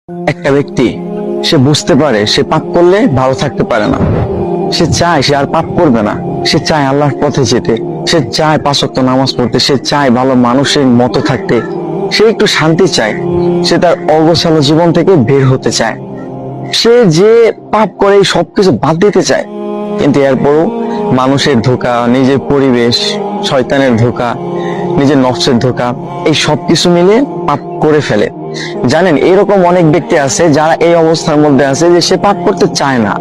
একটা ব্যক্তি সে বুঝতে পারে সে পাপ করলে ভালো থাকতে পারে না, সে চায় সে আর পাপ করবে না, সে চায় আল্লাহর পথে যেতে, সে চায় 5 ওয়াক্ত নামাজ পড়তে, সে চায় ভালো মানুষের মতো থাকতে, সে একটু শান্তি চায়, সে তার অগোছালো জীবন থেকে বের হতে চায়, সে যে পাপ করে এই সবকিছু বাদ দিতে চায়। কিন্তু এরপরও মানুষের ধোঁকা, নিজের পরিবেশ, শয়তানের ধোঁকা, নিজের নফসের ধোঁকা, এই সবকিছু মিলে পাপ করে ফেলে। জানেন, এরকম অনেক ব্যক্তি আছে যারা এই অবস্থার মধ্যে আছে যে সে পাপ করতে চায় না,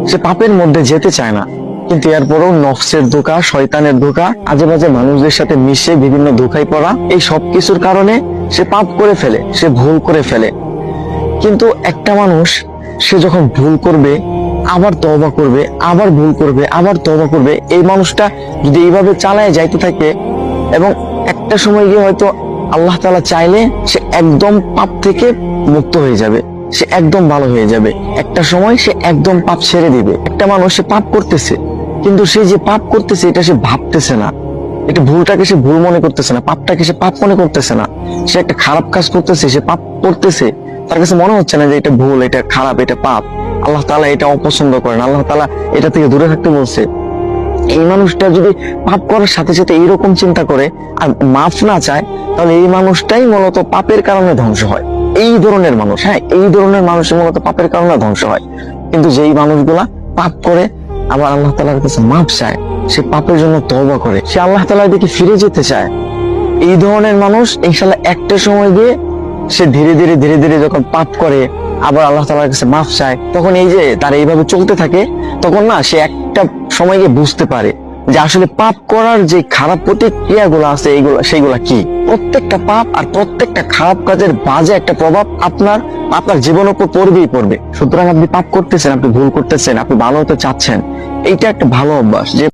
সে পাপের মধ্যে যেতে চায় না, কিন্তু এরপরও নফসের ধোঁকা, শয়তানের ধোঁকা, আজে বাজে মানুষদের সাথে মিশে বিভিন্ন ধোঁকায় পড়া, এই সবকিছুর কারণে সে পাপ করে ফেলে, সে ভুল করে ফেলে। কিন্তু একটা মানুষ সে যখন ভুল করবে, আবার তওবা করবে, আবার ভুল করবে, আবার তওবা করবে, এই মানুষটা যদি এইভাবে চালায় যাইতে থাকে এবং একটা সময় গিয়ে হয়তো আল্লাহ তাআলা চাইলে সে একদম পাপ থেকে মুক্ত হয়ে যাবে, সে একদম ভালো হয়ে যাবে, একটা সময় সে একদম পাপ ছেড়ে দিবে। একটা মানুষ সে পাপ করতেছে, কিন্তু সে যে পাপ করতেছে এটা সে ভাবতেছে না, এটা ভুলটাকে সে ভুল মনে করতেছে না, পাপটাকে সে পাপ মনে করতেছে না। সে একটা খারাপ কাজ করতেছে, সে পাপ করতেছে, তার কাছে মনে হচ্ছে না যে এটা ভুল, এটা খারাপ, এটা পাপ, আল্লাহ তাআলা এটা অপছন্দ করেন, আল্লাহ তাআলা এটা থেকে দূরে থাকতে বলছে। এই মানুষটা যদি পাপ করার সাথে সাথে এইরকম চিন্তা করে আর মাফ না চায়, তাহলে এই মানুষটাই মূলত পাপের কারণে ধ্বংস হয়। এই ধরনের মানুষ, হ্যাঁ, এই ধরনের মানুষের মূলত পাপের কারণে ধ্বংস হয়। কিন্তু যেই মানুষগুলা পাপ করে আবার আল্লাহ তাআলার কাছে মাফ চায়, সে পাপের জন্য তওবা করে, সে আল্লাহ তাআলার দিকে ফিরে যেতে চায়, এই ধরনের মানুষ ইনশাআল্লাহ একটা সময় গিয়ে সে ধীরে ধীরে ধীরে ধীরে যখন পাপ করে আবার আল্লাহ তাআলার কাছে মাফ চায়, তখন এই যে তার এইভাবে চলতে থাকে, তখন না সে একটা সময় গিয়ে বুঝতে পারে যে আসলে পাপ করার যে খারাপ প্রতিক্রিয়াগুলো আছে সেইগুলা কি। প্রত্যেকটা পাপ আর প্রত্যেকটা খারাপ কাজের বাজে একটা প্রভাব আপনার জীবনের উপর পড়বেই পড়বে। সুতরাং আপনি পাপ করতেছেন, আপনি ভুল করতেছেন, আপনি ভালো হতে চাচ্ছেন, এইটা একটা ভালো অভ্যাস যে